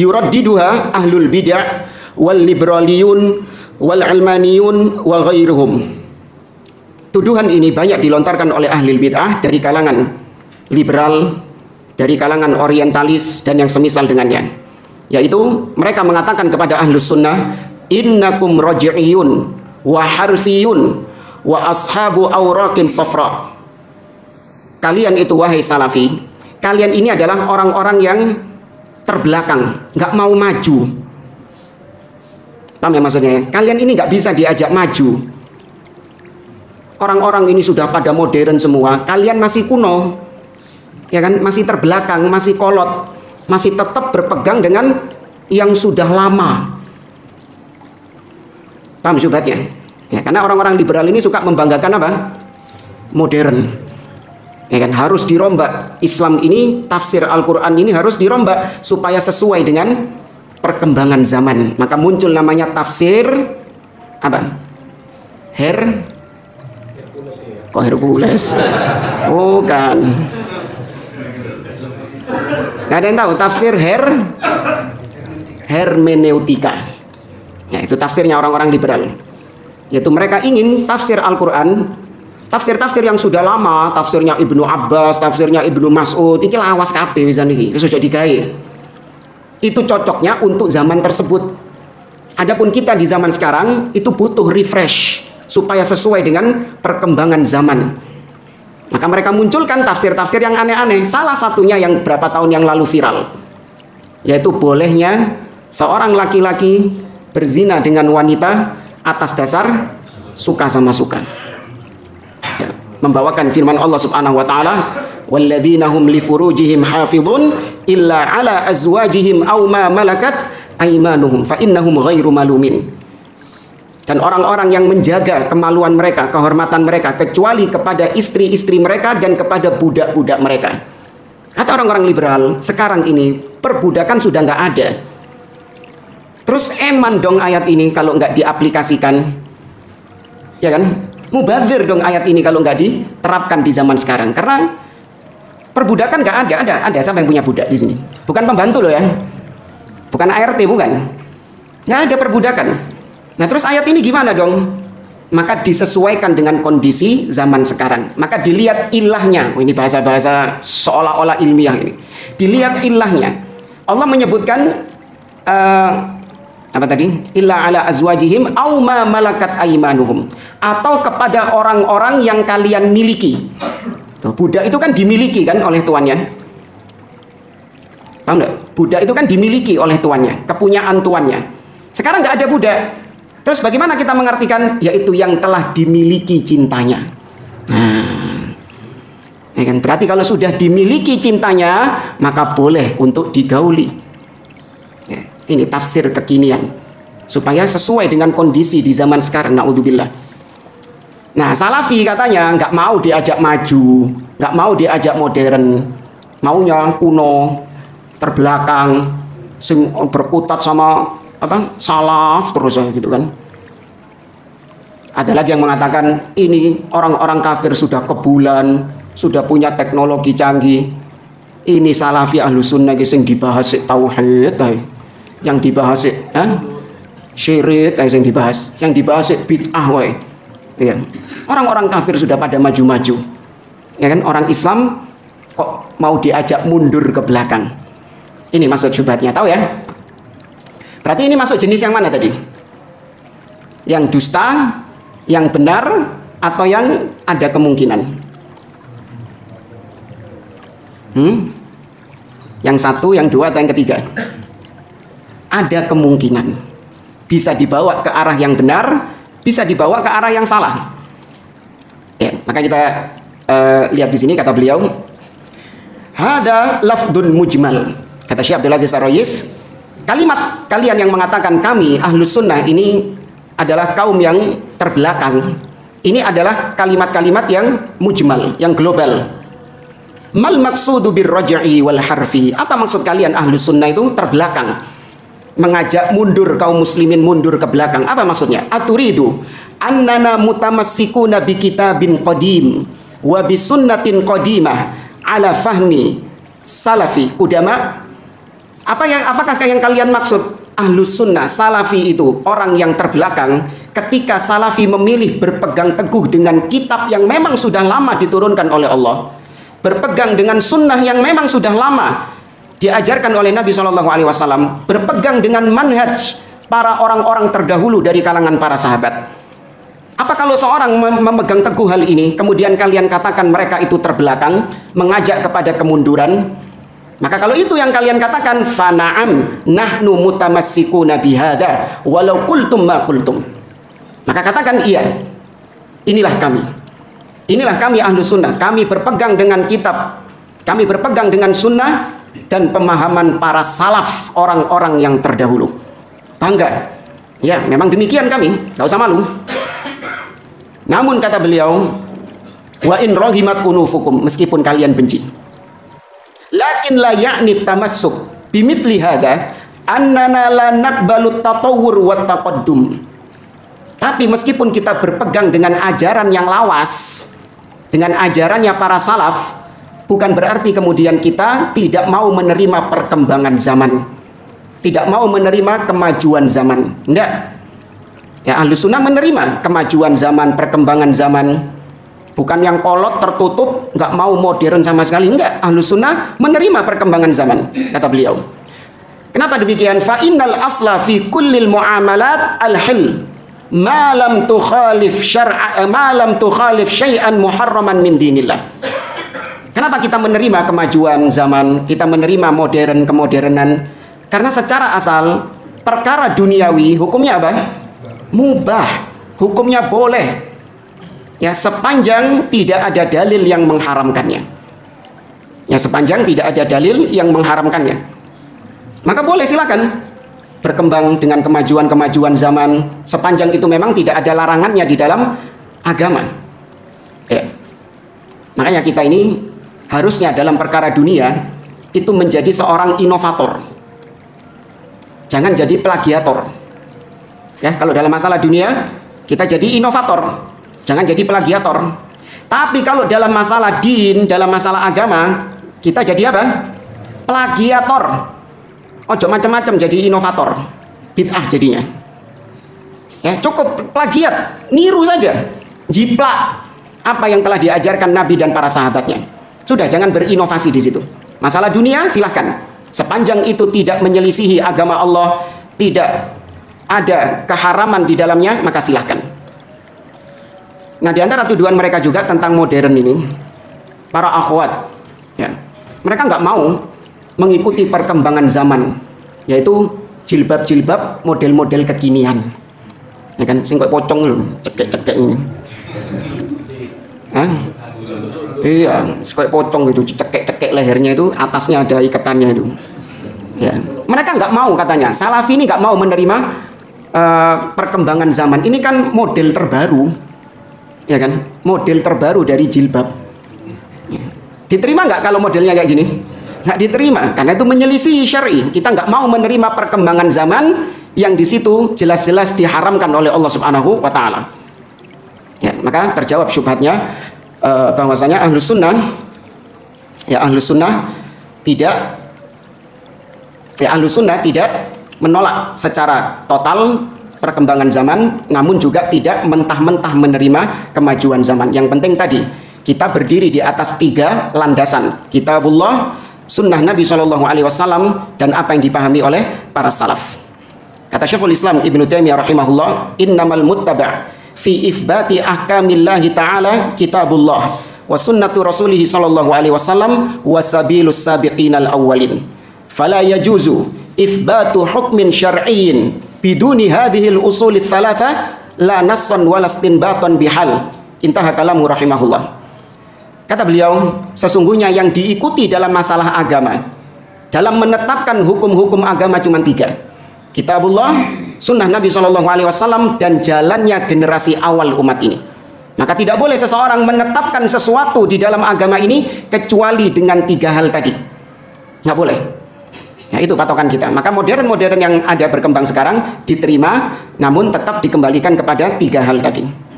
yuraddiduha ahlul bid'ah wal liberaliyun wal almaniyun wa ghairuhum. Tuduhan ini banyak dilontarkan oleh ahli bid'ah dari kalangan liberal, dari kalangan orientalis dan yang semisal dengannya, yaitu mereka mengatakan kepada ahlus sunnah, innakum raj'iyun wa harfiyun wa ashabu awraqin safra. Kalian itu wahai salafi, kalian ini adalah orang-orang yang terbelakang, nggak mau maju. Paham ya maksudnya? Kalian ini nggak bisa diajak maju. Orang-orang ini sudah pada modern semua, kalian masih kuno, ya kan? Masih terbelakang, masih kolot, masih tetap berpegang dengan yang sudah lama. Paham syubhatnya? Ya, karena orang-orang liberal ini suka membanggakan apa? Modern. Ya kan, harus dirombak. Islam ini, tafsir Al-Quran ini harus dirombak supaya sesuai dengan perkembangan zaman. Maka muncul namanya tafsir apa? Kok Hercules? Bukan. Nggak ada yang tahu tafsir hermeneutika. Ya, itu tafsirnya orang-orang liberal. Yaitu mereka ingin tafsir Al-Quran, tafsir-tafsir yang sudah lama, tafsirnya Ibnu Abbas, tafsirnya Ibnu Mas'ud, ini lawas kabeh wisan iki, wis ojo digawe. Itu cocoknya untuk zaman tersebut. Adapun kita di zaman sekarang itu butuh refresh supaya sesuai dengan perkembangan zaman. Maka mereka munculkan tafsir-tafsir yang aneh-aneh. Salah satunya yang berapa tahun yang lalu viral, yaitu bolehnya seorang laki-laki berzina dengan wanita atas dasar suka sama suka. Ya, membawakan firman Allah Subhanahu wa taala, walladzina hum li furujihim hafizun illa ala azwajihim aw ma malakat aymanuhum fa innahum ghairu malumin. Dan orang-orang yang menjaga kemaluan mereka, kehormatan mereka, kecuali kepada istri-istri mereka dan kepada budak-budak mereka. Kata orang-orang liberal, sekarang ini perbudakan sudah nggak ada. Terus eman dong ayat ini kalau nggak diaplikasikan, ya kan? Mubadzir dong ayat ini kalau nggak diterapkan di zaman sekarang. Karena perbudakan nggak ada. Ada siapa yang punya budak di sini? Bukan pembantu loh ya, bukan ART, bukan. Nggak ada perbudakan. Nah terus ayat ini gimana dong? Maka disesuaikan dengan kondisi zaman sekarang. Maka dilihat ilahnya. Ini bahasa-bahasa seolah-olah ilmiah ini. Dilihat ilahnya. Allah menyebutkan apa tadi? Illa ala azwajihim aw ma malakat aymanuhum, atau kepada orang-orang yang kalian miliki. Tuh, budak itu kan dimiliki kan oleh tuannya. Paham enggak? Budak itu kan dimiliki oleh tuannya, kepunyaan tuannya. Sekarang nggak ada budak. Terus bagaimana kita mengartikan? Yaitu yang telah dimiliki cintanya. Nah, ya kan? Berarti kalau sudah dimiliki cintanya, maka boleh untuk digauli. Ya, ini tafsir kekinian supaya sesuai dengan kondisi di zaman sekarang. Naudzubillah. Nah, salafi katanya nggak mau diajak maju, nggak mau diajak modern, maunya kuno, terbelakang, sing berkutat sama apa salaf terus gitu kan. Ada lagi yang mengatakan ini orang-orang kafir sudah ke bulan, sudah punya teknologi canggih. Ini salafi ahlu sunnah yang dibahas tauhid, yang dibahas syirik, yang dibahas bid'ah, ya. Orang-orang kafir sudah pada maju-maju, ya kan? Orang Islam kok mau diajak mundur ke belakang? Ini maksud syubhatnya, tahu ya? Berarti ini masuk jenis yang mana tadi? Yang dusta, yang benar, atau yang ada kemungkinan? Yang satu, yang dua, atau yang ketiga? Ada kemungkinan. Bisa dibawa ke arah yang benar, bisa dibawa ke arah yang salah. Ya, maka kita lihat di sini kata beliau, hada lafdun mujmal. Kata Syekh Abdul Aziz Ar-Rayis, kalimat kalian yang mengatakan kami ahlus sunnah ini adalah kaum yang terbelakang, ini adalah kalimat-kalimat yang mujmal, yang global. Mal maksudu birraj'i wal harfi. Apa maksud kalian ahlus sunnah itu terbelakang, mengajak mundur kaum muslimin mundur ke belakang? Apa maksudnya? Aturidu annana mutamassikuna bi kitabin qadim wa bi sunnatin qadimah ala fahmi salafi qudama. Apakah yang kalian maksud? Ahlus sunnah, salafi itu orang yang terbelakang ketika salafi memilih berpegang teguh dengan kitab yang memang sudah lama diturunkan oleh Allah, berpegang dengan sunnah yang memang sudah lama diajarkan oleh Nabi SAW, berpegang dengan manhaj para orang-orang terdahulu dari kalangan para sahabat. Apa kalau seorang memegang teguh hal ini, kemudian kalian katakan mereka itu terbelakang, mengajak kepada kemunduran? Maka kalau itu yang kalian katakan, fana'am nahnu mutamassikuna bihada walau qultum ma qultum. Maka katakan iya, inilah kami ahlu sunnah, kami berpegang dengan kitab, kami berpegang dengan sunnah dan pemahaman para salaf, orang-orang yang terdahulu. Bangga, ya memang demikian kami, gak usah malu. Namun kata beliau, wa in rahimat unufukum, meskipun kalian benci, lakin la ya'ni tamassuk bimithli hadha annana la naqbalu tatawwur wa taqaddum. Tapi meskipun kita berpegang dengan ajaran yang lawas, dengan ajarannya para salaf, bukan berarti kemudian kita tidak mau menerima perkembangan zaman, tidak mau menerima kemajuan zaman. Enggak. Ya, ahlu sunnah menerima kemajuan zaman, perkembangan zaman. Bukan yang kolot, tertutup, nggak mau modern sama sekali. Enggak, ahlu sunnah menerima perkembangan zaman, kata beliau. Kenapa demikian? Fa innal asla fi kullil muamalat al-hil ma lam tukhalif syar'a, ma lam tukhalif syai'an muharraman min dinillah. Kenapa kita menerima kemajuan zaman, kita menerima kemodernan? Karena secara asal perkara duniawi hukumnya apa? Mubah, hukumnya boleh, ya sepanjang tidak ada dalil yang mengharamkannya. Ya sepanjang tidak ada dalil yang mengharamkannya, maka boleh silakan berkembang dengan kemajuan zaman, sepanjang itu memang tidak ada larangannya di dalam agama. Ya. Makanya kita ini harusnya dalam perkara dunia itu menjadi seorang inovator, jangan jadi plagiator. Ya, kalau dalam masalah dunia kita jadi inovator, jangan jadi plagiator. Tapi kalau dalam masalah din, dalam masalah agama, kita jadi apa? Plagiator. Ojo macam-macam jadi inovator, bid'ah jadinya. Ya, cukup plagiat, niru saja, jiplak apa yang telah diajarkan Nabi dan para sahabatnya. Sudah, jangan berinovasi di situ. Masalah dunia silahkan, sepanjang itu tidak menyelisihi agama Allah, tidak ada keharaman di dalamnya, maka silahkan. Nah, di antara tuduhan mereka juga tentang modern ini, para akhwat, ya, mereka nggak mau mengikuti perkembangan zaman, yaitu jilbab-jilbab model-model kekinian, ya kan, sing kok pocong loh, cekek-cekek ini. Hah? Iya, kayak pocong gitu, cekek-cekek lehernya itu, atasnya ada ikatannya itu. Ya, mereka nggak mau, katanya salafi ini nggak mau menerima perkembangan zaman. Ini kan model terbaru, ya kan, model terbaru dari jilbab. Ya. Diterima nggak kalau modelnya kayak gini? Nggak diterima, karena itu menyelisih syar'i. Kita nggak mau menerima perkembangan zaman yang di situ jelas-jelas diharamkan oleh Allah Subhanahu wa Ta'ala. Ya, maka terjawab syubhatnya bahwasanya ahlus sunnah, ya ahlus sunnah tidak menolak secara total perkembangan zaman, namun juga tidak mentah-mentah menerima kemajuan zaman. Yang penting tadi kita berdiri di atas 3 landasan: kitabullah, sunnah Nabi SAW, dan apa yang dipahami oleh para salaf. Kata Syekhul Islam Ibnu Taimiyah rahimahullah, innamal muttaba' fi itsbati ahkamillahi ta'ala kitabullah wa sunnatu rasulih SAW wa sabilus sabiqinal awwalin. Fala yajuzu itsbatu hukmin syar'iyyin biduni hadhil usul tsalatsa la nassan wala istinbatan bihal. Intaha kalamu rahimahullah. Kata beliau, sesungguhnya yang diikuti dalam masalah agama, dalam menetapkan hukum-hukum agama cuma 3: kitabullah, sunnah Nabi SAW, dan jalannya generasi awal umat ini. Maka tidak boleh seseorang menetapkan sesuatu di dalam agama ini kecuali dengan 3 hal tadi. Nggak boleh. Ya, itu patokan kita. Maka modern-modern yang ada berkembang sekarang diterima, namun tetap dikembalikan kepada 3 hal tadi.